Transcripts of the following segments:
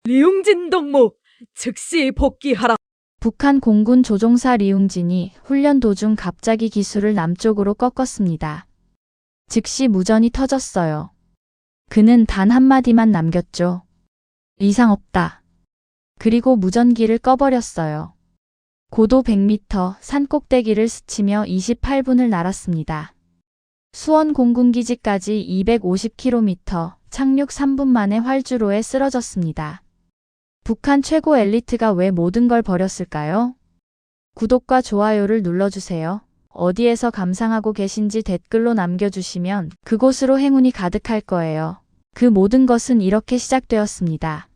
리웅진 동무, 즉시 복귀하라. 북한 공군 조종사 리웅진이 훈련 도중 갑자기 기수를 남쪽으로 꺾었습니다. 즉시 무전이 터졌어요. 그는 단 한마디만 남겼죠. 이상 없다. 그리고 무전기를 꺼버렸어요. 고도 100m 산 꼭대기를 스치며 28분을 날았습니다. 수원 공군기지까지 250km, 착륙 3분 만에 활주로에 쓰러졌습니다. 북한 최고 엘리트가 왜 모든 걸 버렸을까요? 구독과 좋아요를 눌러주세요. 어디에서 감상하고 계신지 댓글로 남겨주시면 그곳으로 행운이 가득할 거예요. 그 모든 것은 이렇게 시작되었습니다.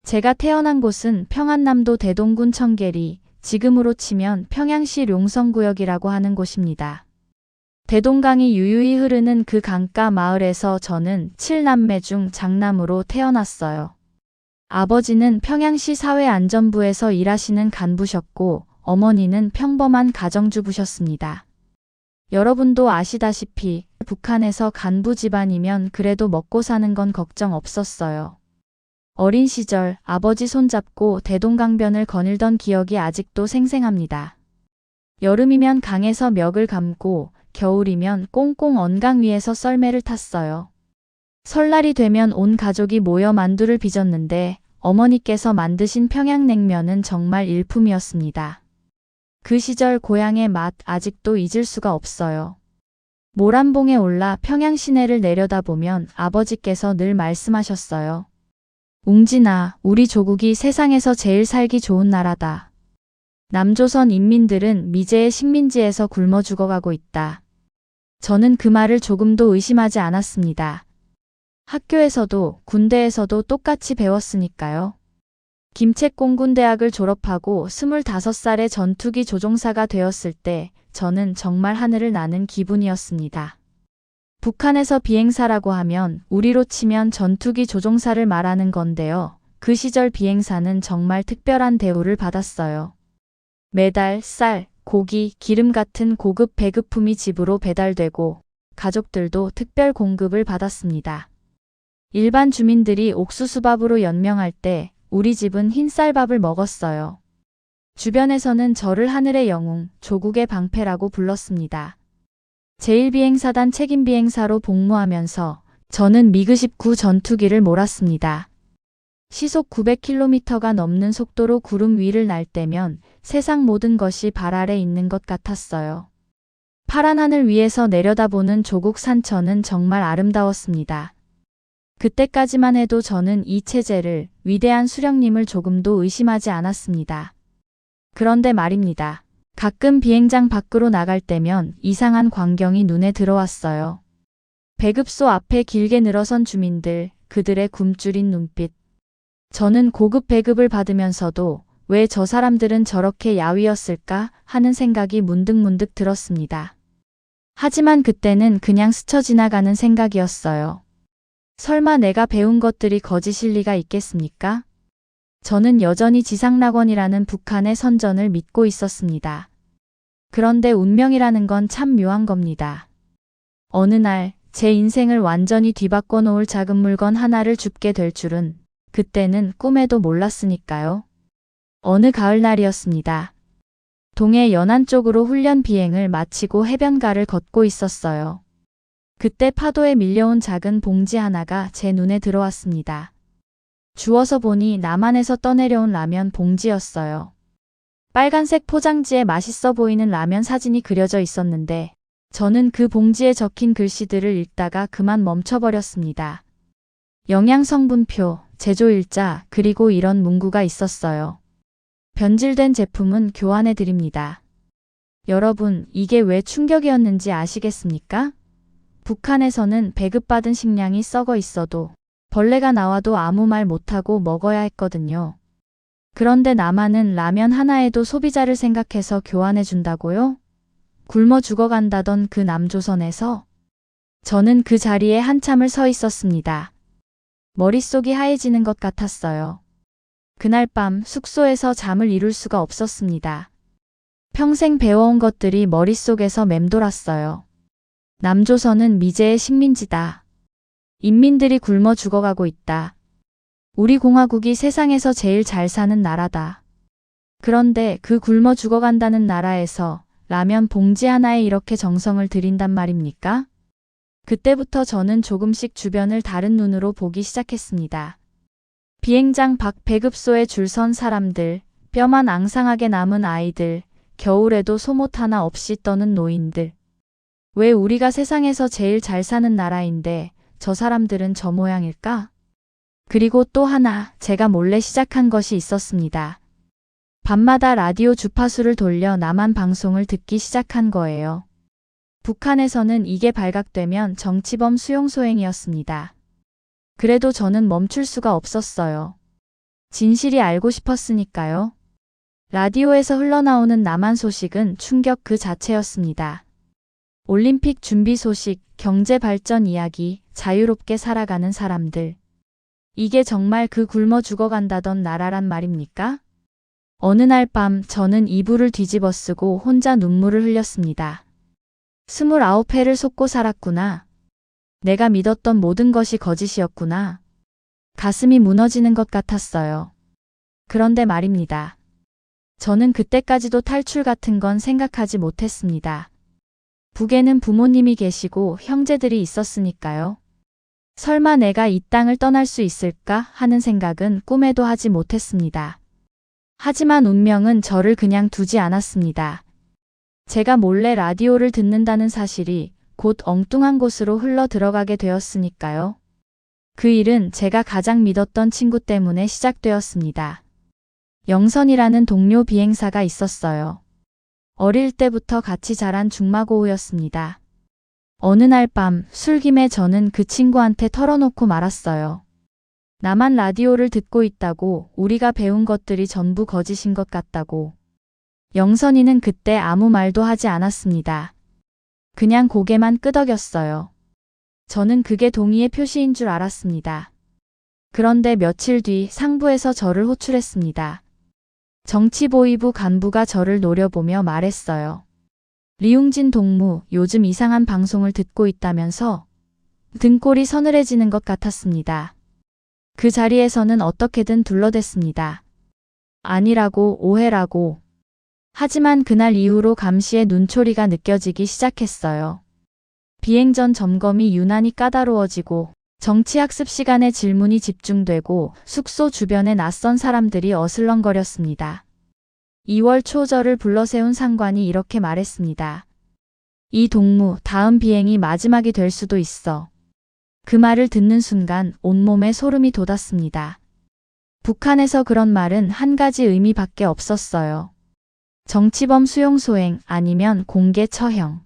제가 태어난 곳은 평안남도 대동군 청계리, 지금으로 치면 평양시 룡성구역이라고 하는 곳입니다. 대동강이 유유히 흐르는 그 강가 마을에서 저는 7남매 중 장남으로 태어났어요. 아버지는 평양시 사회안전부에서 일하시는 간부셨고 어머니는 평범한 가정주부셨습니다. 여러분도 아시다시피 북한에서 간부 집안이면 그래도 먹고 사는 건 걱정 없었어요. 어린 시절 아버지 손잡고 대동강변을 거닐던 기억이 아직도 생생합니다. 여름이면 강에서 멱을 감고 겨울이면 꽁꽁 언 강 위에서 썰매를 탔어요. 설날이 되면 온 가족이 모여 만두를 빚었는데 어머니께서 만드신 평양냉면은 정말 일품이었습니다. 그 시절 고향의 맛 아직도 잊을 수가 없어요. 모란봉에 올라 평양 시내를 내려다보면 아버지께서 늘 말씀하셨어요. 웅진아, 우리 조국이 세상에서 제일 살기 좋은 나라다. 남조선 인민들은 미제의 식민지에서 굶어 죽어가고 있다. 저는 그 말을 조금도 의심하지 않았습니다. 학교에서도 군대에서도 똑같이 배웠으니까요. 김책공군대학을 졸업하고 25살에 전투기 조종사가 되었을 때 저는 정말 하늘을 나는 기분이었습니다. 북한에서 비행사라고 하면 우리로 치면 전투기 조종사를 말하는 건데요. 그 시절 비행사는 정말 특별한 대우를 받았어요. 매달 쌀, 고기, 기름 같은 고급 배급품이 집으로 배달되고 가족들도 특별 공급을 받았습니다. 일반 주민들이 옥수수밥으로 연명할 때 우리 집은 흰쌀밥을 먹었어요. 주변에서는 저를 하늘의 영웅, 조국의 방패라고 불렀습니다. 제1비행사단 책임비행사로 복무하면서 저는 미그-19 전투기를 몰았습니다. 시속 900km가 넘는 속도로 구름 위를 날 때면 세상 모든 것이 발 아래 있는 것 같았어요. 파란 하늘 위에서 내려다보는 조국 산천은 정말 아름다웠습니다. 그때까지만 해도 저는 이 체제를, 위대한 수령님을 조금도 의심하지 않았습니다. 그런데 말입니다. 가끔 비행장 밖으로 나갈 때면 이상한 광경이 눈에 들어왔어요. 배급소 앞에 길게 늘어선 주민들, 그들의 굶주린 눈빛. 저는 고급 배급을 받으면서도 왜 저 사람들은 저렇게 야위었을까 하는 생각이 문득문득 들었습니다. 하지만 그때는 그냥 스쳐 지나가는 생각이었어요. 설마 내가 배운 것들이 거짓일 리가 있겠습니까? 저는 여전히 지상낙원이라는 북한의 선전을 믿고 있었습니다. 그런데 운명이라는 건 참 묘한 겁니다. 어느 날 제 인생을 완전히 뒤바꿔 놓을 작은 물건 하나를 줍게 될 줄은 그때는 꿈에도 몰랐으니까요. 어느 가을날이었습니다. 동해 연안 쪽으로 훈련 비행을 마치고 해변가를 걷고 있었어요. 그때 파도에 밀려온 작은 봉지 하나가 제 눈에 들어왔습니다. 주워서 보니 남한에서 떠내려온 라면 봉지였어요. 빨간색 포장지에 맛있어 보이는 라면 사진이 그려져 있었는데 저는 그 봉지에 적힌 글씨들을 읽다가 그만 멈춰버렸습니다. 영양성분표, 제조일자, 그리고 이런 문구가 있었어요. 변질된 제품은 교환해 드립니다. 여러분, 이게 왜 충격이었는지 아시겠습니까? 북한에서는 배급받은 식량이 썩어 있어도 벌레가 나와도 아무 말 못하고 먹어야 했거든요. 그런데 남한은 라면 하나에도 소비자를 생각해서 교환해 준다고요? 굶어 죽어간다던 그 남조선에서? 저는 그 자리에 한참을 서 있었습니다. 머릿속이 하얘지는 것 같았어요. 그날 밤 숙소에서 잠을 이룰 수가 없었습니다. 평생 배워온 것들이 머릿속에서 맴돌았어요. 남조선은 미제의 식민지다. 인민들이 굶어 죽어가고 있다. 우리 공화국이 세상에서 제일 잘 사는 나라다. 그런데 그 굶어 죽어간다는 나라에서 라면 봉지 하나에 이렇게 정성을 들인단 말입니까? 그때부터 저는 조금씩 주변을 다른 눈으로 보기 시작했습니다. 비행장 밖 배급소에 줄 선 사람들, 뼈만 앙상하게 남은 아이들, 겨울에도 속옷 하나 없이 떠는 노인들. 왜 우리가 세상에서 제일 잘 사는 나라인데 저 사람들은 저 모양일까? 그리고 또 하나 제가 몰래 시작한 것이 있었습니다. 밤마다 라디오 주파수를 돌려 남한 방송을 듣기 시작한 거예요. 북한에서는 이게 발각되면 정치범 수용소행이었습니다. 그래도 저는 멈출 수가 없었어요. 진실이 알고 싶었으니까요. 라디오에서 흘러나오는 남한 소식은 충격 그 자체였습니다. 올림픽 준비 소식, 경제 발전 이야기, 자유롭게 살아가는 사람들. 이게 정말 그 굶어 죽어간다던 나라란 말입니까? 어느 날 밤 저는 이불을 뒤집어 쓰고 혼자 눈물을 흘렸습니다. 29회를 속고 살았구나. 내가 믿었던 모든 것이 거짓이었구나. 가슴이 무너지는 것 같았어요. 그런데 말입니다. 저는 그때까지도 탈출 같은 건 생각하지 못했습니다. 북에는 부모님이 계시고 형제들이 있었으니까요. 설마 내가 이 땅을 떠날 수 있을까 하는 생각은 꿈에도 하지 못했습니다. 하지만 운명은 저를 그냥 두지 않았습니다. 제가 몰래 라디오를 듣는다는 사실이 곧 엉뚱한 곳으로 흘러 들어가게 되었으니까요. 그 일은 제가 가장 믿었던 친구 때문에 시작되었습니다. 영선이라는 동료 비행사가 있었어요. 어릴 때부터 같이 자란 중마고우였습니다. 어느 날 밤 술김에 저는 그 친구한테 털어놓고 말았어요. 나만 라디오를 듣고 있다고, 우리가 배운 것들이 전부 거짓인 것 같다고. 영선이는 그때 아무 말도 하지 않았습니다. 그냥 고개만 끄덕였어요. 저는 그게 동의의 표시인 줄 알았습니다. 그런데 며칠 뒤 상부에서 저를 호출했습니다. 정치보위부 간부가 저를 노려보며 말했어요. 리웅진 동무, 요즘 이상한 방송을 듣고 있다면서? 등골이 서늘해지는 것 같았습니다. 그 자리에서는 어떻게든 둘러댔습니다. 아니라고, 오해라고. 하지만 그날 이후로 감시의 눈초리가 느껴지기 시작했어요. 비행 전 점검이 유난히 까다로워지고 정치학습 시간에 질문이 집중되고 숙소 주변에 낯선 사람들이 어슬렁거렸습니다. 2월 초 저를 불러세운 상관이 이렇게 말했습니다. 이 동무, 다음 비행이 마지막이 될 수도 있어. 그 말을 듣는 순간 온몸에 소름이 돋았습니다. 북한에서 그런 말은 한 가지 의미밖에 없었어요. 정치범 수용소행 아니면 공개 처형.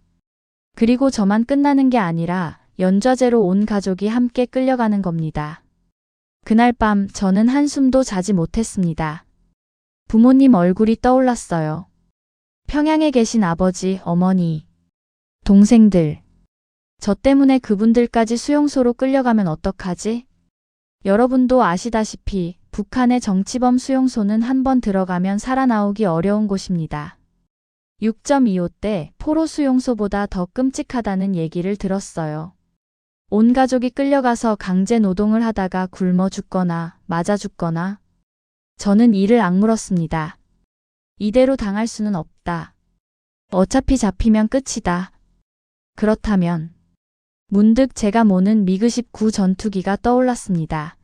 그리고 저만 끝나는 게 아니라 연좌제로 온 가족이 함께 끌려가는 겁니다. 그날 밤 저는 한숨도 자지 못했습니다. 부모님 얼굴이 떠올랐어요. 평양에 계신 아버지, 어머니, 동생들. 저 때문에 그분들까지 수용소로 끌려가면 어떡하지? 여러분도 아시다시피 북한의 정치범 수용소는 한번 들어가면 살아나오기 어려운 곳입니다. 6.25 때 포로 수용소보다 더 끔찍하다는 얘기를 들었어요. 온 가족이 끌려가서 강제 노동을 하다가 굶어 죽거나 맞아 죽거나. 저는 이를 악물었습니다. 이대로 당할 수는 없다. 어차피 잡히면 끝이다. 그렇다면 문득 제가 모는 미그-19 전투기가 떠올랐습니다.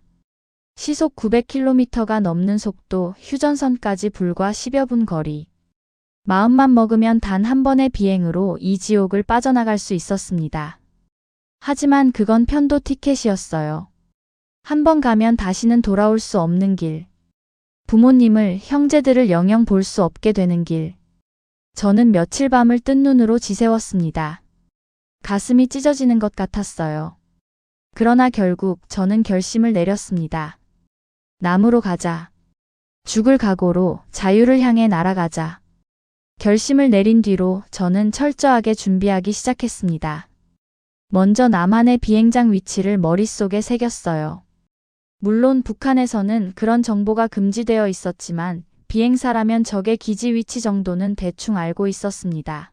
시속 900km가 넘는 속도, 휴전선까지 불과 10여 분 거리. 마음만 먹으면 단 한 번의 비행으로 이 지옥을 빠져나갈 수 있었습니다. 하지만 그건 편도 티켓이었어요. 한 번 가면 다시는 돌아올 수 없는 길. 부모님을, 형제들을 영영 볼 수 없게 되는 길. 저는 며칠 밤을 뜬 눈으로 지새웠습니다. 가슴이 찢어지는 것 같았어요. 그러나 결국 저는 결심을 내렸습니다. 남으로 가자. 죽을 각오로 자유를 향해 날아가자. 결심을 내린 뒤로 저는 철저하게 준비하기 시작했습니다. 먼저 남한의 비행장 위치를 머릿속에 새겼어요. 물론 북한에서는 그런 정보가 금지되어 있었지만 비행사라면 적의 기지 위치 정도는 대충 알고 있었습니다.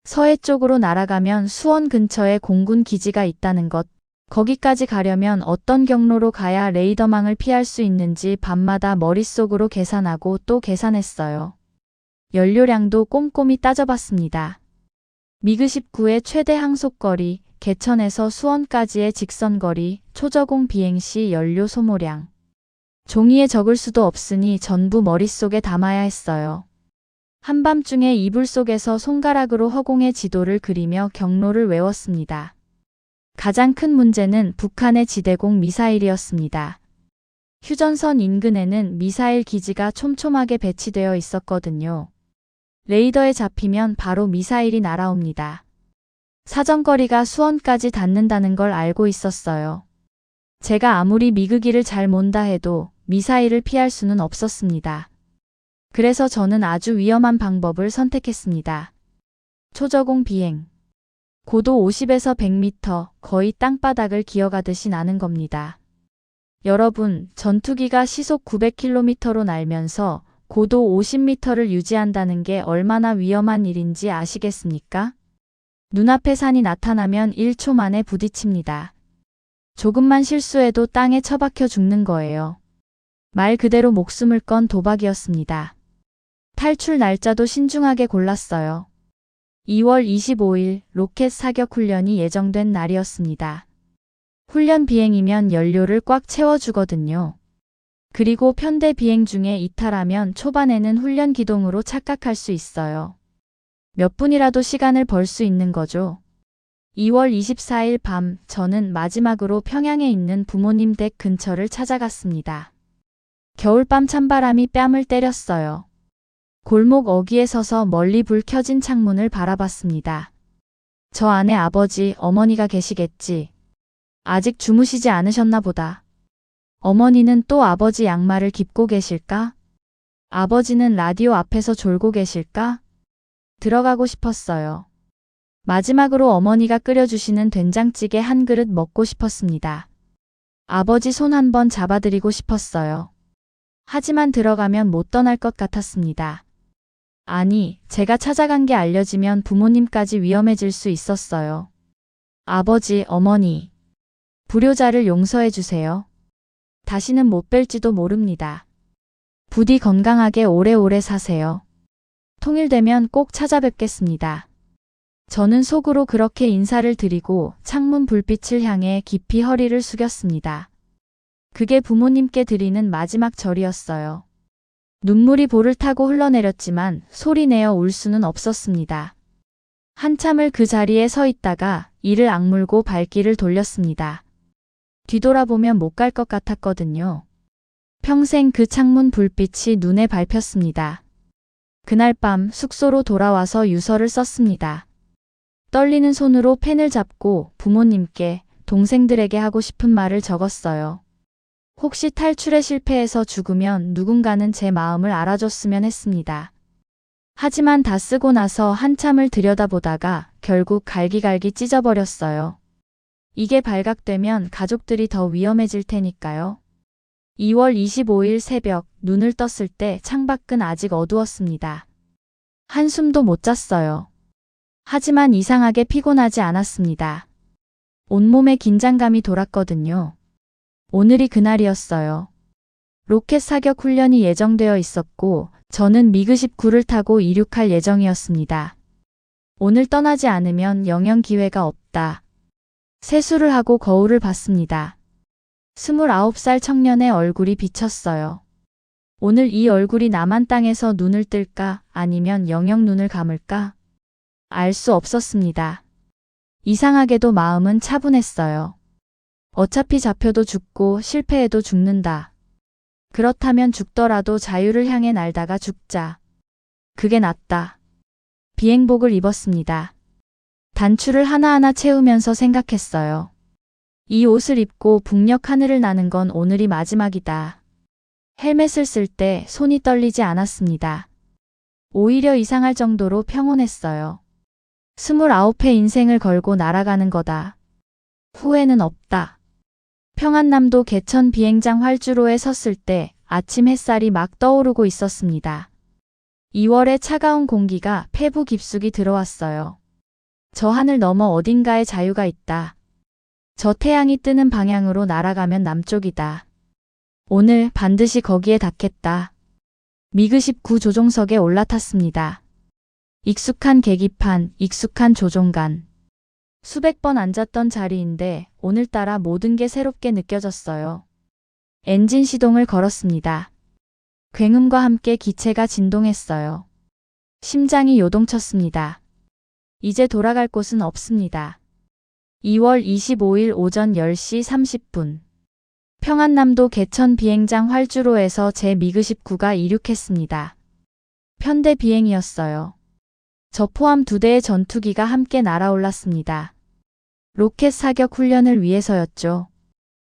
서해 쪽으로 날아가면 수원 근처에 공군 기지가 있다는 것, 거기까지 가려면 어떤 경로로 가야 레이더망을 피할 수 있는지 밤마다 머릿속으로 계산하고 또 계산했어요. 연료량도 꼼꼼히 따져봤습니다. 미그 19의 최대 항속거리, 개천에서 수원까지의 직선거리, 초저공 비행 시 연료 소모량. 종이에 적을 수도 없으니 전부 머릿속에 담아야 했어요. 한밤중에 이불 속에서 손가락으로 허공의 지도를 그리며 경로를 외웠습니다. 가장 큰 문제는 북한의 지대공 미사일이었습니다. 휴전선 인근에는 미사일 기지가 촘촘하게 배치되어 있었거든요. 레이더에 잡히면 바로 미사일이 날아옵니다. 사정거리가 수원까지 닿는다는 걸 알고 있었어요. 제가 아무리 미그기를 잘 몬다 해도 미사일을 피할 수는 없었습니다. 그래서 저는 아주 위험한 방법을 선택했습니다. 초저공 비행. 고도 50에서 100m, 거의 땅바닥을 기어가듯이 나는 겁니다. 여러분, 전투기가 시속 900km로 날면서 고도 50m를 유지한다는 게 얼마나 위험한 일인지 아시겠습니까? 눈앞에 산이 나타나면 1초 만에 부딪힙니다. 조금만 실수해도 땅에 처박혀 죽는 거예요. 말 그대로 목숨을 건 도박이었습니다. 탈출 날짜도 신중하게 골랐어요. 2월 25일 로켓 사격 훈련이 예정된 날이었습니다. 훈련 비행이면 연료를 꽉 채워주거든요. 그리고 편대 비행 중에 이탈하면 초반에는 훈련 기동으로 착각할 수 있어요. 몇 분이라도 시간을 벌 수 있는 거죠. 2월 24일 밤 저는 마지막으로 평양에 있는 부모님 댁 근처를 찾아갔습니다. 겨울밤 찬바람이 뺨을 때렸어요. 골목 어귀에 서서 멀리 불 켜진 창문을 바라봤습니다. 저 안에 아버지, 어머니가 계시겠지. 아직 주무시지 않으셨나 보다. 어머니는 또 아버지 양말을 깁고 계실까? 아버지는 라디오 앞에서 졸고 계실까? 들어가고 싶었어요. 마지막으로 어머니가 끓여주시는 된장찌개 한 그릇 먹고 싶었습니다. 아버지 손 한번 잡아드리고 싶었어요. 하지만 들어가면 못 떠날 것 같았습니다. 아니, 제가 찾아간 게 알려지면 부모님까지 위험해질 수 있었어요. 아버지, 어머니. 불효자를 용서해 주세요. 다시는 못 뵐지도 모릅니다. 부디 건강하게 오래오래 사세요. 통일되면 꼭 찾아뵙겠습니다. 저는 속으로 그렇게 인사를 드리고 창문 불빛을 향해 깊이 허리를 숙였습니다. 그게 부모님께 드리는 마지막 절이었어요. 눈물이 볼을 타고 흘러내렸지만 소리내어 울 수는 없었습니다. 한참을 그 자리에 서 있다가 이를 악물고 발길을 돌렸습니다. 뒤돌아보면 못 갈 것 같았거든요. 평생 그 창문 불빛이 눈에 밟혔습니다. 그날 밤 숙소로 돌아와서 유서를 썼습니다. 떨리는 손으로 펜을 잡고 부모님께, 동생들에게 하고 싶은 말을 적었어요. 혹시 탈출에 실패해서 죽으면 누군가는 제 마음을 알아줬으면 했습니다. 하지만 다 쓰고 나서 한참을 들여다보다가 결국 갈기갈기 찢어버렸어요. 이게 발각되면 가족들이 더 위험해질 테니까요. 2월 25일 새벽 눈을 떴을 때 창밖은 아직 어두웠습니다. 한숨도 못 잤어요. 하지만 이상하게 피곤하지 않았습니다. 온몸에 긴장감이 돌았거든요. 오늘이 그날이었어요. 로켓 사격 훈련이 예정되어 있었고 저는 미그 19를 타고 이륙할 예정이었습니다. 오늘 떠나지 않으면 영영 기회가 없다. 세수를 하고 거울을 봤습니다. 29살 청년의 얼굴이 비쳤어요. 오늘 이 얼굴이 남한 땅에서 눈을 뜰까 아니면 영영 눈을 감을까? 알 수 없었습니다. 이상하게도 마음은 차분했어요. 어차피 잡혀도 죽고 실패해도 죽는다. 그렇다면 죽더라도 자유를 향해 날다가 죽자. 그게 낫다. 비행복을 입었습니다. 단추를 하나하나 채우면서 생각했어요. 이 옷을 입고 북녘 하늘을 나는 건 오늘이 마지막이다. 헬멧을 쓸 때 손이 떨리지 않았습니다. 오히려 이상할 정도로 평온했어요. 29회 인생을 걸고 날아가는 거다. 후회는 없다. 평안남도 개천 비행장 활주로에 섰을 때 아침 햇살이 막 떠오르고 있었습니다. 2월의 차가운 공기가 폐부 깊숙이 들어왔어요. 저 하늘 너머 어딘가에 자유가 있다. 저 태양이 뜨는 방향으로 날아가면 남쪽이다. 오늘 반드시 거기에 닿겠다. 미그19 조종석에 올라탔습니다. 익숙한 계기판, 익숙한 조종관. 수백 번 앉았던 자리인데 오늘따라 모든 게 새롭게 느껴졌어요. 엔진 시동을 걸었습니다. 굉음과 함께 기체가 진동했어요. 심장이 요동쳤습니다. 이제 돌아갈 곳은 없습니다. 2월 25일 오전 10시 30분. 평안남도 개천 비행장 활주로에서 제 미그19가 이륙했습니다. 편대 비행이었어요. 저 포함 2대의 전투기가 함께 날아올랐습니다. 로켓 사격 훈련을 위해서였죠.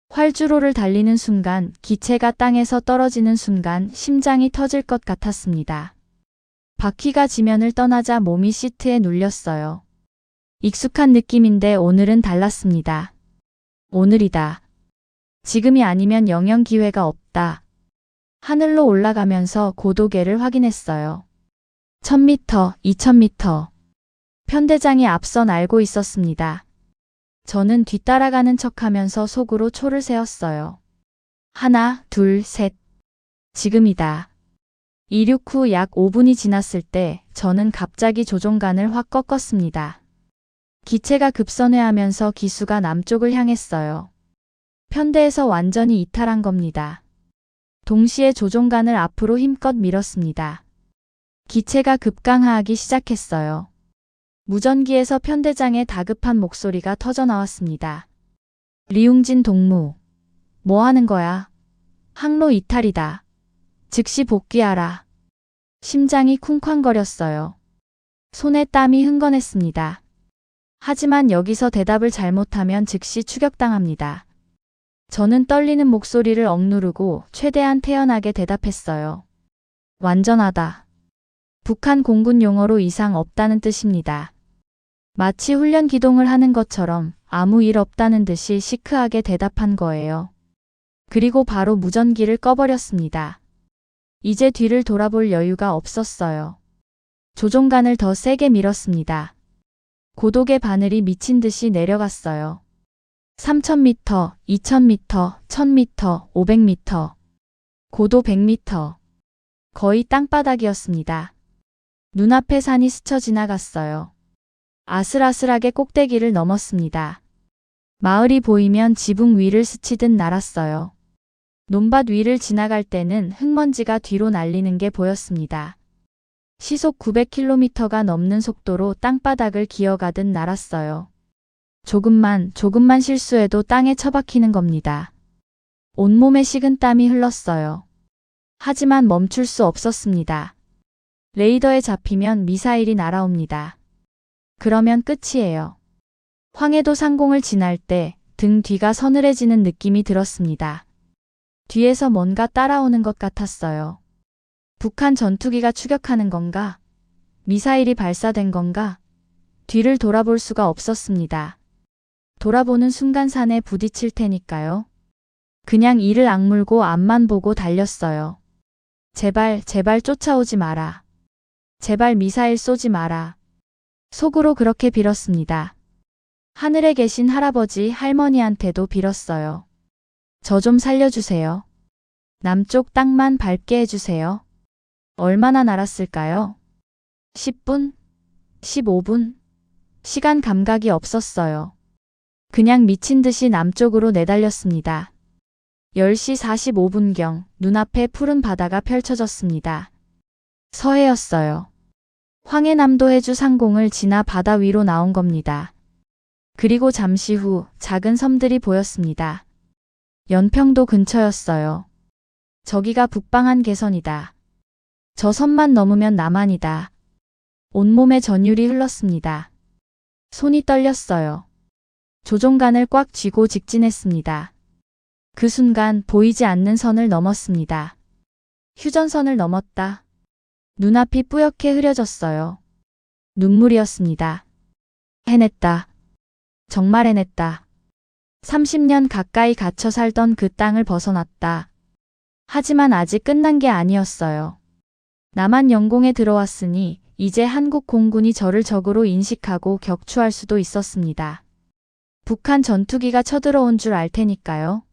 활주로를 달리는 순간, 기체가 땅에서 떨어지는 순간 심장이 터질 것 같았습니다. 바퀴가 지면을 떠나자 몸이 시트에 눌렸어요. 익숙한 느낌인데 오늘은 달랐습니다. 오늘이다. 지금이 아니면 영영 기회가 없다. 하늘로 올라가면서 고도계를 확인했어요. 1000m, 2000m. 편대장이 앞서 날고 있었습니다. 저는 뒤따라가는 척하면서 속으로 초를 세웠어요. 하나, 둘, 셋. 지금이다. 이륙 후 약 5분이 지났을 때 저는 갑자기 조종간을 확 꺾었습니다. 기체가 급선회하면서 기수가 남쪽을 향했어요. 편대에서 완전히 이탈한 겁니다. 동시에 조종간을 앞으로 힘껏 밀었습니다. 기체가 급강하하기 시작했어요. 무전기에서 편대장의 다급한 목소리가 터져나왔습니다. 리웅진 동무. 뭐 하는 거야? 항로 이탈이다. 즉시 복귀하라. 심장이 쿵쾅거렸어요. 손에 땀이 흥건했습니다. 하지만 여기서 대답을 잘못하면 즉시 추격당합니다. 저는 떨리는 목소리를 억누르고 최대한 태연하게 대답했어요. 완전하다. 북한 공군 용어로 이상 없다는 뜻입니다. 마치 훈련 기동을 하는 것처럼 아무 일 없다는 듯이 시크하게 대답한 거예요. 그리고 바로 무전기를 꺼버렸습니다. 이제 뒤를 돌아볼 여유가 없었어요. 조종간을 더 세게 밀었습니다. 고독의 바늘이 미친 듯이 내려갔어요. 3000m, 2000m, 1000m, 500m. 고도 100m. 거의 땅바닥이었습니다. 눈앞에 산이 스쳐 지나갔어요. 아슬아슬하게 꼭대기를 넘었습니다. 마을이 보이면 지붕 위를 스치듯 날았어요. 논밭 위를 지나갈 때는 흙먼지가 뒤로 날리는 게 보였습니다. 시속 900km가 넘는 속도로 땅바닥을 기어가듯 날았어요. 조금만 실수해도 땅에 처박히는 겁니다. 온몸에 식은 땀이 흘렀어요. 하지만 멈출 수 없었습니다. 레이더에 잡히면 미사일이 날아옵니다. 그러면 끝이에요. 황해도 상공을 지날 때 등 뒤가 서늘해지는 느낌이 들었습니다. 뒤에서 뭔가 따라오는 것 같았어요. 북한 전투기가 추격하는 건가? 미사일이 발사된 건가? 뒤를 돌아볼 수가 없었습니다. 돌아보는 순간 산에 부딪힐 테니까요. 그냥 이를 악물고 앞만 보고 달렸어요. 제발 쫓아오지 마라. 제발 미사일 쏘지 마라. 속으로 그렇게 빌었습니다. 하늘에 계신 할아버지, 할머니한테도 빌었어요. 저 좀 살려주세요. 남쪽 땅만 밟게 해주세요. 얼마나 날았을까요? 10분? 15분? 시간 감각이 없었어요. 그냥 미친 듯이 남쪽으로 내달렸습니다. 10시 45분경 눈앞에 푸른 바다가 펼쳐졌습니다. 서해였어요. 황해남도 해주 상공을 지나 바다 위로 나온 겁니다. 그리고 잠시 후 작은 섬들이 보였습니다. 연평도 근처였어요. 저기가 북방한 개선이다. 저 섬만 넘으면 남한이다. 온몸에 전율이 흘렀습니다. 손이 떨렸어요. 조종간을 꽉 쥐고 직진했습니다. 그 순간 보이지 않는 선을 넘었습니다. 휴전선을 넘었다. 눈앞이 뿌옇게 흐려졌어요. 눈물이었습니다. 해냈다. 정말 해냈다. 30년 가까이 갇혀 살던 그 땅을 벗어났다. 하지만 아직 끝난 게 아니었어요. 남한 영공에 들어왔으니 이제 한국 공군이 저를 적으로 인식하고 격추할 수도 있었습니다. 북한 전투기가 쳐들어온 줄 알 테니까요.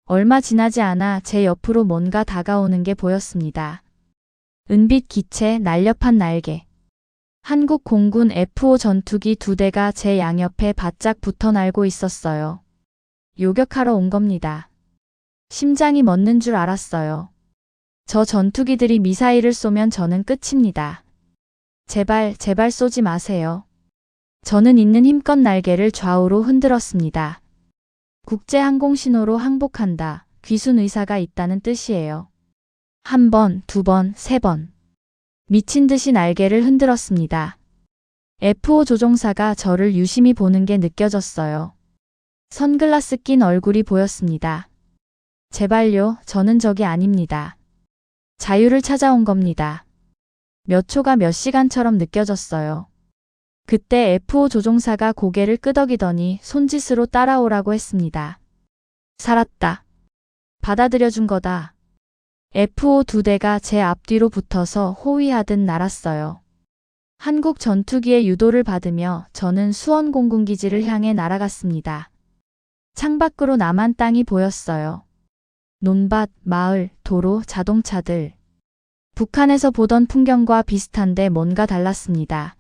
얼마 지나지 않아 제 옆으로 뭔가 다가오는 게 보였습니다. 은빛 기체, 날렵한 날개. 한국 공군 F-5 전투기 2대가 제 양옆에 바짝 붙어 날고 있었어요. 요격하러 온 겁니다. 심장이 멎는 줄 알았어요. 저 전투기들이 미사일을 쏘면 저는 끝입니다. 제발, 제발 쏘지 마세요. 저는 있는 힘껏 날개를 좌우로 흔들었습니다. 국제항공신호로 항복한다. 귀순 의사가 있다는 뜻이에요. 한 번, 두 번, 세 번. 미친 듯이 날개를 흔들었습니다. F-5 조종사가 저를 유심히 보는 게 느껴졌어요. 선글라스 낀 얼굴이 보였습니다. 제발요, 저는 적이 아닙니다. 자유를 찾아온 겁니다. 몇 초가 몇 시간처럼 느껴졌어요. 그때 F-5 조종사가 고개를 끄덕이더니 손짓으로 따라오라고 했습니다. 살았다. 받아들여준 거다. F-5 2대가 제 앞뒤로 붙어서 호위하듯 날았어요. 한국 전투기의 유도를 받으며 저는 수원 공군기지를 향해 날아갔습니다. 창밖으로 남한 땅이 보였어요. 논밭, 마을, 도로, 자동차들. 북한에서 보던 풍경과 비슷한데 뭔가 달랐습니다.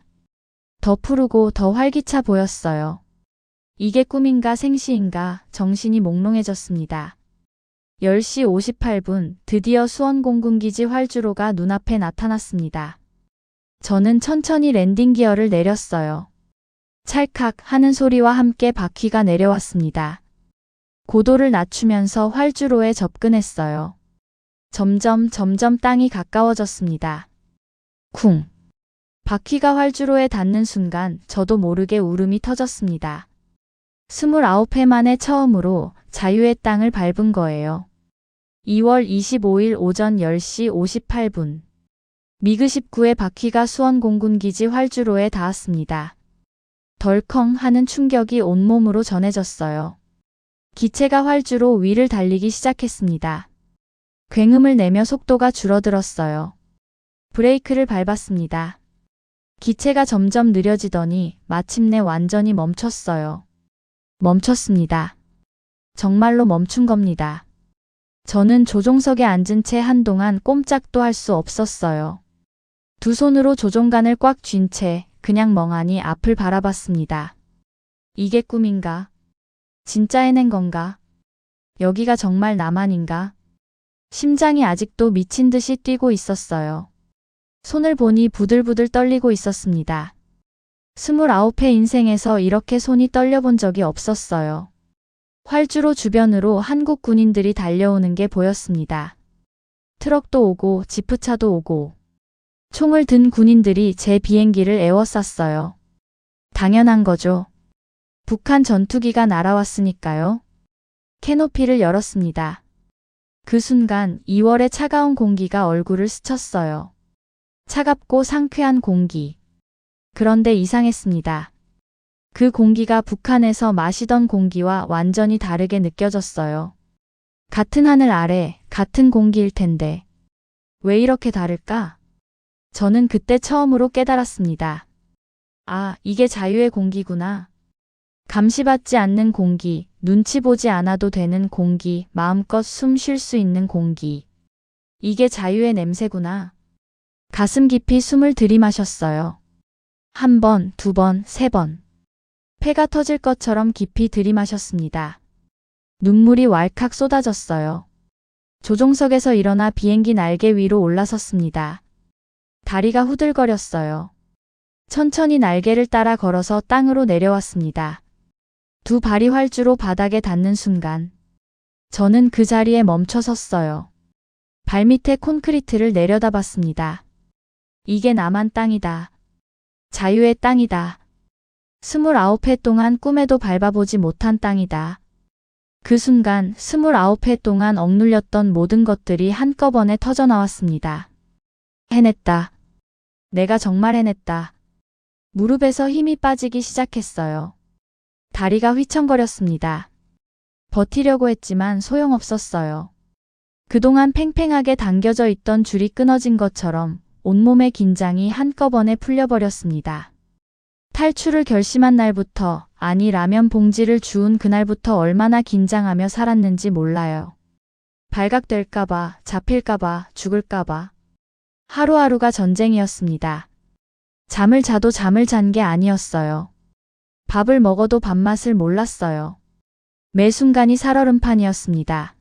더 푸르고 더 활기차 보였어요. 이게 꿈인가 생시인가 정신이 몽롱해졌습니다. 10시 58분 드디어 수원공군기지 활주로가 눈앞에 나타났습니다. 저는 천천히 랜딩 기어를 내렸어요. 찰칵 하는 소리와 함께 바퀴가 내려왔습니다. 고도를 낮추면서 활주로에 접근했어요. 점점 땅이 가까워졌습니다. 쿵. 바퀴가 활주로에 닿는 순간 저도 모르게 울음이 터졌습니다. 29회 만에 처음으로 자유의 땅을 밟은 거예요. 2월 25일 오전 10시 58분. 미그 19의 바퀴가 수원 공군기지 활주로에 닿았습니다. 덜컹 하는 충격이 온몸으로 전해졌어요. 기체가 활주로 위를 달리기 시작했습니다. 굉음을 내며 속도가 줄어들었어요. 브레이크를 밟았습니다. 기체가 점점 느려지더니 마침내 완전히 멈췄어요. 멈췄습니다. 정말로 멈춘 겁니다. 저는 조종석에 앉은 채 한동안 꼼짝도 할 수 없었어요. 두 손으로 조종간을 꽉 쥔 채 그냥 멍하니 앞을 바라봤습니다. 이게 꿈인가? 진짜 해낸 건가? 여기가 정말 남한인가? 심장이 아직도 미친 듯이 뛰고 있었어요. 손을 보니 부들부들 떨리고 있었습니다. 29회 인생에서 이렇게 손이 떨려본 적이 없었어요. 활주로 주변으로 한국 군인들이 달려오는 게 보였습니다. 트럭도 오고 지프차도 오고 총을 든 군인들이 제 비행기를 에워쌌어요. 당연한 거죠. 북한 전투기가 날아왔으니까요. 캐노피를 열었습니다. 그 순간 2월의 차가운 공기가 얼굴을 스쳤어요. 차갑고 상쾌한 공기. 그런데 이상했습니다. 그 공기가 북한에서 마시던 공기와 완전히 다르게 느껴졌어요. 같은 하늘 아래, 같은 공기일 텐데. 왜 이렇게 다를까? 저는 그때 처음으로 깨달았습니다. 아, 이게 자유의 공기구나. 감시받지 않는 공기, 눈치 보지 않아도 되는 공기, 마음껏 숨 쉴 수 있는 공기. 이게 자유의 냄새구나. 가슴 깊이 숨을 들이마셨어요. 한 번, 두 번, 세 번. 폐가 터질 것처럼 깊이 들이마셨습니다. 눈물이 왈칵 쏟아졌어요. 조종석에서 일어나 비행기 날개 위로 올라섰습니다. 다리가 후들거렸어요. 천천히 날개를 따라 걸어서 땅으로 내려왔습니다. 두 발이 활주로 바닥에 닿는 순간 저는 그 자리에 멈춰 섰어요. 발밑에 콘크리트를 내려다봤습니다. 이게 남한 땅이다. 자유의 땅이다. 29회 동안 꿈에도 밟아보지 못한 땅이다. 그 순간 29회 동안 억눌렸던 모든 것들이 한꺼번에 터져나왔습니다. 해냈다. 내가 정말 해냈다. 무릎에서 힘이 빠지기 시작했어요. 다리가 휘청거렸습니다. 버티려고 했지만 소용없었어요. 그동안 팽팽하게 당겨져 있던 줄이 끊어진 것처럼 온몸의 긴장이 한꺼번에 풀려버렸습니다. 탈출을 결심한 날부터, 아니 라면 봉지를 주운 그날부터 얼마나 긴장하며 살았는지 몰라요. 발각될까봐, 잡힐까봐, 죽을까봐. 하루하루가 전쟁이었습니다. 잠을 자도 잠을 잔 게 아니었어요. 밥을 먹어도 밥맛을 몰랐어요. 매 순간이 살얼음판이었습니다.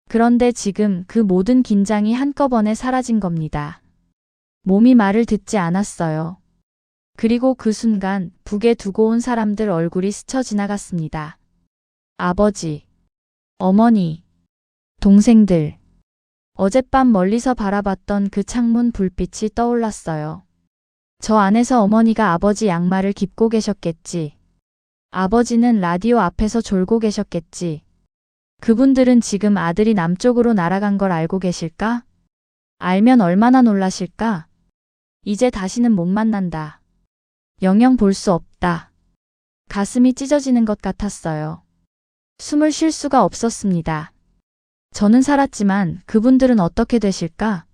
그런데 지금 그 모든 긴장이 한꺼번에 사라진 겁니다. 몸이 말을 듣지 않았어요. 그리고 그 순간 북에 두고 온 사람들 얼굴이 스쳐 지나갔습니다. 아버지, 어머니, 동생들. 어젯밤 멀리서 바라봤던 그 창문 불빛이 떠올랐어요. 저 안에서 어머니가 아버지 양말을 깁고 계셨겠지. 아버지는 라디오 앞에서 졸고 계셨겠지. 그분들은 지금 아들이 남쪽으로 날아간 걸 알고 계실까? 알면 얼마나 놀라실까? 이제 다시는 못 만난다. 영영 볼 수 없다. 가슴이 찢어지는 것 같았어요. 숨을 쉴 수가 없었습니다. 저는 살았지만 그분들은 어떻게 되실까?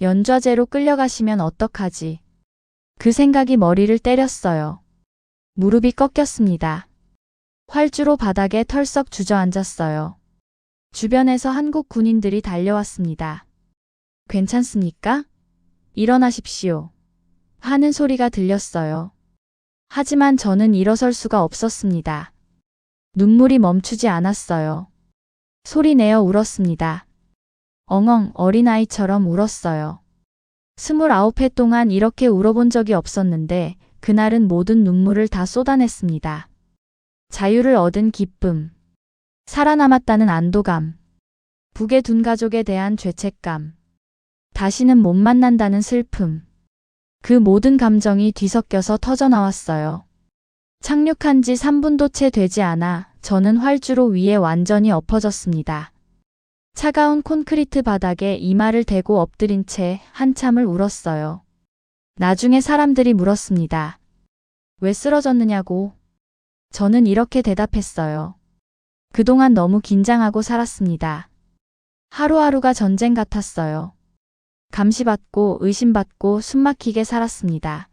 연좌제로 끌려가시면 어떡하지? 그 생각이 머리를 때렸어요. 무릎이 꺾였습니다. 활주로 바닥에 털썩 주저앉았어요. 주변에서 한국 군인들이 달려왔습니다. 괜찮습니까? 일어나십시오. 하는 소리가 들렸어요. 하지만 저는 일어설 수가 없었습니다. 눈물이 멈추지 않았어요. 소리내어 울었습니다. 엉엉 어린아이처럼 울었어요. 29회 동안 이렇게 울어본 적이 없었는데 그날은 모든 눈물을 다 쏟아냈습니다. 자유를 얻은 기쁨, 살아남았다는 안도감, 북에 둔 가족에 대한 죄책감, 다시는 못 만난다는 슬픔, 그 모든 감정이 뒤섞여서 터져나왔어요. 착륙한 지 3분도 채 되지 않아 저는 활주로 위에 완전히 엎어졌습니다. 차가운 콘크리트 바닥에 이마를 대고 엎드린 채 한참을 울었어요. 나중에 사람들이 물었습니다. 왜 쓰러졌느냐고. 저는 이렇게 대답했어요. 그동안 너무 긴장하고 살았습니다. 하루하루가 전쟁 같았어요. 감시받고 의심받고 숨막히게 살았습니다.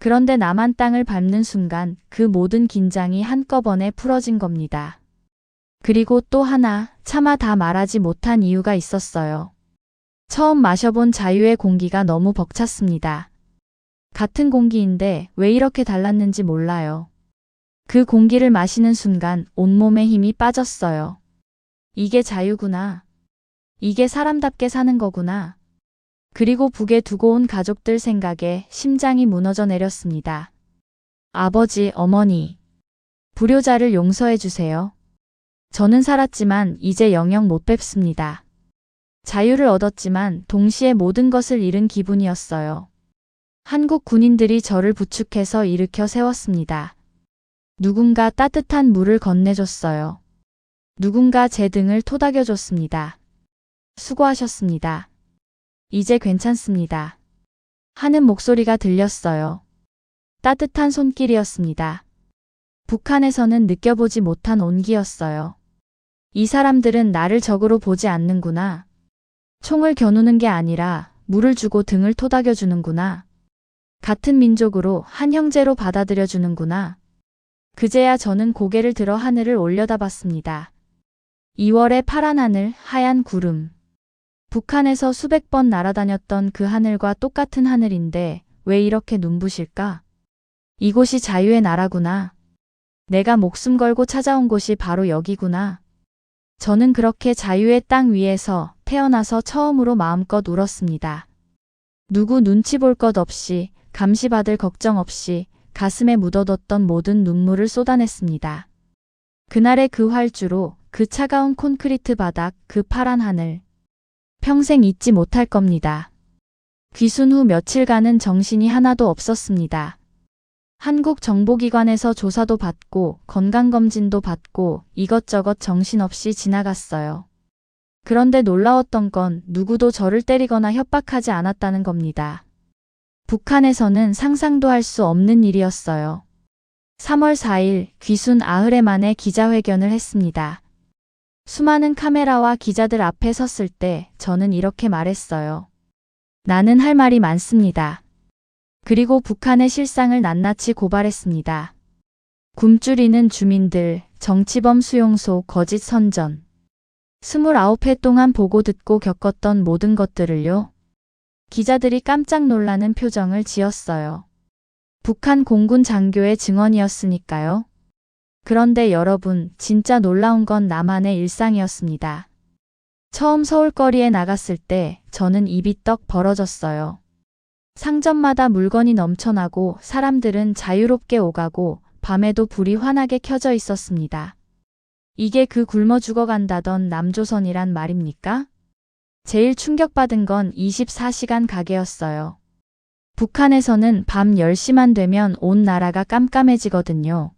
그런데 남한 땅을 밟는 순간 그 모든 긴장이 한꺼번에 풀어진 겁니다. 그리고 또 하나 차마 다 말하지 못한 이유가 있었어요. 처음 마셔본 자유의 공기가 너무 벅찼습니다. 같은 공기인데 왜 이렇게 달랐는지 몰라요. 그 공기를 마시는 순간 온몸에 힘이 빠졌어요. 이게 자유구나. 이게 사람답게 사는 거구나. 그리고 북에 두고 온 가족들 생각에 심장이 무너져 내렸습니다. 아버지, 어머니, 불효자를 용서해 주세요. 저는 살았지만 이제 영영 못 뵙습니다. 자유를 얻었지만 동시에 모든 것을 잃은 기분이었어요. 한국 군인들이 저를 부축해서 일으켜 세웠습니다. 누군가 따뜻한 물을 건네줬어요. 누군가 제 등을 토닥여줬습니다. 수고하셨습니다. 이제 괜찮습니다. 하는 목소리가 들렸어요. 따뜻한 손길이었습니다. 북한에서는 느껴보지 못한 온기였어요. 이 사람들은 나를 적으로 보지 않는구나. 총을 겨누는 게 아니라 물을 주고 등을 토닥여주는구나. 같은 민족으로 한 형제로 받아들여주는구나. 그제야 저는 고개를 들어 하늘을 올려다봤습니다. 2월의 파란 하늘, 하얀 구름. 북한에서 수백 번 날아다녔던 그 하늘과 똑같은 하늘인데 왜 이렇게 눈부실까? 이곳이 자유의 나라구나. 내가 목숨 걸고 찾아온 곳이 바로 여기구나. 저는 그렇게 자유의 땅 위에서 태어나서 처음으로 마음껏 울었습니다. 누구 눈치 볼 것 없이, 감시받을 걱정 없이 가슴에 묻어뒀던 모든 눈물을 쏟아냈습니다. 그날의 그 활주로, 그 차가운 콘크리트 바닥, 그 파란 하늘. 평생 잊지 못할 겁니다. 귀순 후 며칠간은 정신이 하나도 없었습니다. 한국 정보기관에서 조사도 받고 건강검진도 받고 이것저것 정신없이 지나갔어요. 그런데 놀라웠던 건 누구도 저를 때리거나 협박하지 않았다는 겁니다. 북한에서는 상상도 할 수 없는 일이었어요. 3월 4일 귀순 50회 만에 기자회견을 했습니다. 수많은 카메라와 기자들 앞에 섰을 때 저는 이렇게 말했어요. 나는 할 말이 많습니다. 그리고 북한의 실상을 낱낱이 고발했습니다. 굶주리는 주민들, 정치범 수용소, 거짓 선전. 29회 동안 보고 듣고 겪었던 모든 것들을요. 기자들이 깜짝 놀라는 표정을 지었어요. 북한 공군 장교의 증언이었으니까요. 그런데 여러분, 진짜 놀라운 건 나만의 일상이었습니다. 처음 서울거리에 나갔을 때 저는 입이 떡 벌어졌어요. 상점마다 물건이 넘쳐나고 사람들은 자유롭게 오가고 밤에도 불이 환하게 켜져 있었습니다. 이게 그 굶어 죽어간다던 남조선이란 말입니까? 제일 충격받은 건 24시간 가게였어요. 북한에서는 밤 10시만 되면 온 나라가 깜깜해지거든요.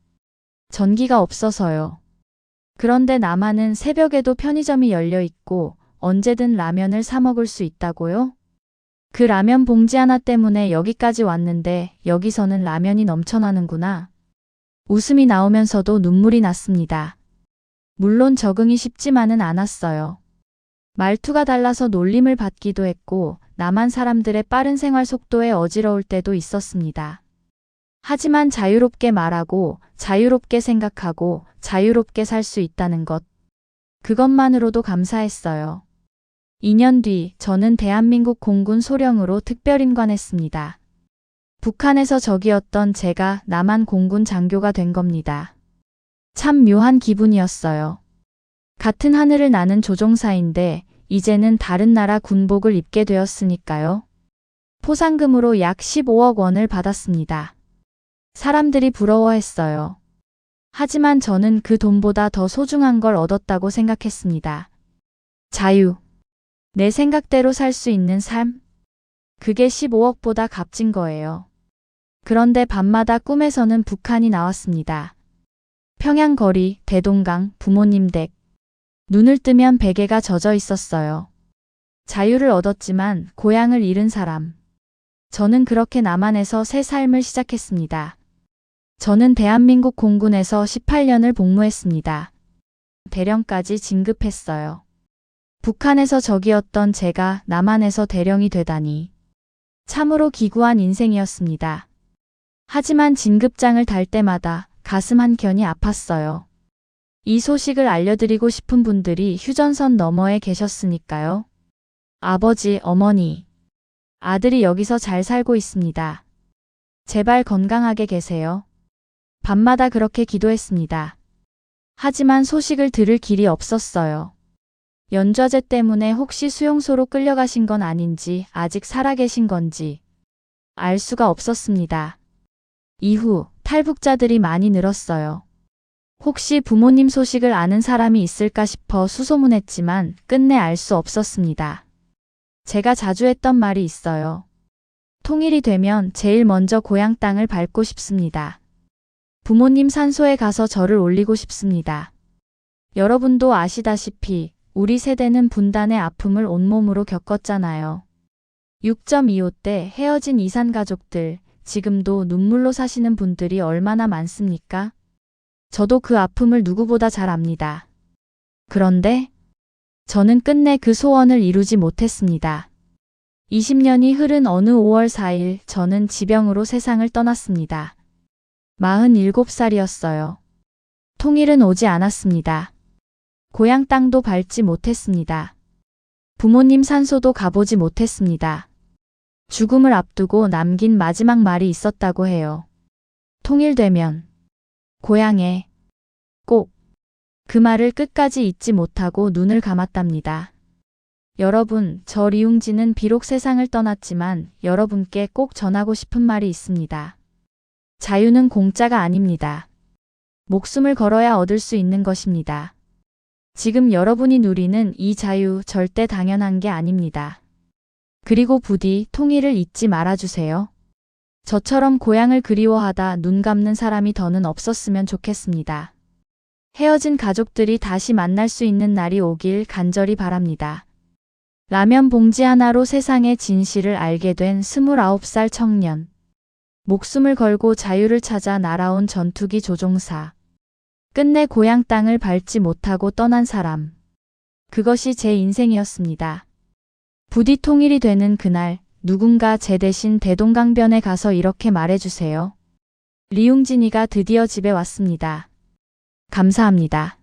전기가 없어서요. 그런데 남한은 새벽에도 편의점이 열려 있고 언제든 라면을 사 먹을 수 있다고요? 그 라면 봉지 하나 때문에 여기까지 왔는데 여기서는 라면이 넘쳐나는구나. 웃음이 나오면서도 눈물이 났습니다. 물론 적응이 쉽지만은 않았어요. 말투가 달라서 놀림을 받기도 했고 남한 사람들의 빠른 생활 속도에 어지러울 때도 있었습니다. 하지만 자유롭게 말하고 자유롭게 생각하고 자유롭게 살 수 있다는 것. 그것만으로도 감사했어요. 2년 뒤 저는 대한민국 공군 소령으로 특별임관했습니다. 북한에서 적이었던 제가 남한 공군 장교가 된 겁니다. 참 묘한 기분이었어요. 같은 하늘을 나는 조종사인데 이제는 다른 나라 군복을 입게 되었으니까요. 포상금으로 약 15억 원을 받았습니다. 사람들이 부러워했어요. 하지만 저는 그 돈보다 더 소중한 걸 얻었다고 생각했습니다. 자유. 내 생각대로 살 수 있는 삶. 그게 15억보다 값진 거예요. 그런데 밤마다 꿈에서는 북한이 나왔습니다. 평양 거리, 대동강, 부모님 댁. 눈을 뜨면 베개가 젖어 있었어요. 자유를 얻었지만 고향을 잃은 사람. 저는 그렇게 남한에서 새 삶을 시작했습니다. 저는 대한민국 공군에서 18년을 복무했습니다. 대령까지 진급했어요. 북한에서 적이었던 제가 남한에서 대령이 되다니. 참으로 기구한 인생이었습니다. 하지만 진급장을 달 때마다 가슴 한켠이 아팠어요. 이 소식을 알려드리고 싶은 분들이 휴전선 너머에 계셨으니까요. 아버지, 어머니. 아들이 여기서 잘 살고 있습니다. 제발 건강하게 계세요. 밤마다 그렇게 기도했습니다. 하지만 소식을 들을 길이 없었어요. 연좌제 때문에 혹시 수용소로 끌려가신 건 아닌지 아직 살아계신 건지 알 수가 없었습니다. 이후 탈북자들이 많이 늘었어요. 혹시 부모님 소식을 아는 사람이 있을까 싶어 수소문했지만 끝내 알 수 없었습니다. 제가 자주 했던 말이 있어요. 통일이 되면 제일 먼저 고향 땅을 밟고 싶습니다. 부모님 산소에 가서 절을 올리고 싶습니다. 여러분도 아시다시피 우리 세대는 분단의 아픔을 온몸으로 겪었잖아요. 6.25 때 헤어진 이산 가족들, 지금도 눈물로 사시는 분들이 얼마나 많습니까? 저도 그 아픔을 누구보다 잘 압니다. 그런데 저는 끝내 그 소원을 이루지 못했습니다. 20년이 흐른 어느 5월 4일 저는 지병으로 세상을 떠났습니다. 47살이었어요. 통일은 오지 않았습니다. 고향 땅도 밟지 못했습니다. 부모님 산소도 가보지 못했습니다. 죽음을 앞두고 남긴 마지막 말이 있었다고 해요. 통일되면 고향에 꼭. 그 말을 끝까지 잊지 못하고 눈을 감았답니다. 여러분, 저 리웅진은 비록 세상을 떠났지만 여러분께 꼭 전하고 싶은 말이 있습니다. 자유는 공짜가 아닙니다. 목숨을 걸어야 얻을 수 있는 것입니다. 지금 여러분이 누리는 이 자유 절대 당연한 게 아닙니다. 그리고 부디 통일을 잊지 말아주세요. 저처럼 고향을 그리워하다 눈 감는 사람이 더는 없었으면 좋겠습니다. 헤어진 가족들이 다시 만날 수 있는 날이 오길 간절히 바랍니다. 라면 봉지 하나로 세상의 진실을 알게 된 29살 청년. 목숨을 걸고 자유를 찾아 날아온 전투기 조종사. 끝내 고향 땅을 밟지 못하고 떠난 사람. 그것이 제 인생이었습니다. 부디 통일이 되는 그날 누군가 제 대신 대동강변에 가서 이렇게 말해주세요. 리웅진이가 드디어 집에 왔습니다. 감사합니다.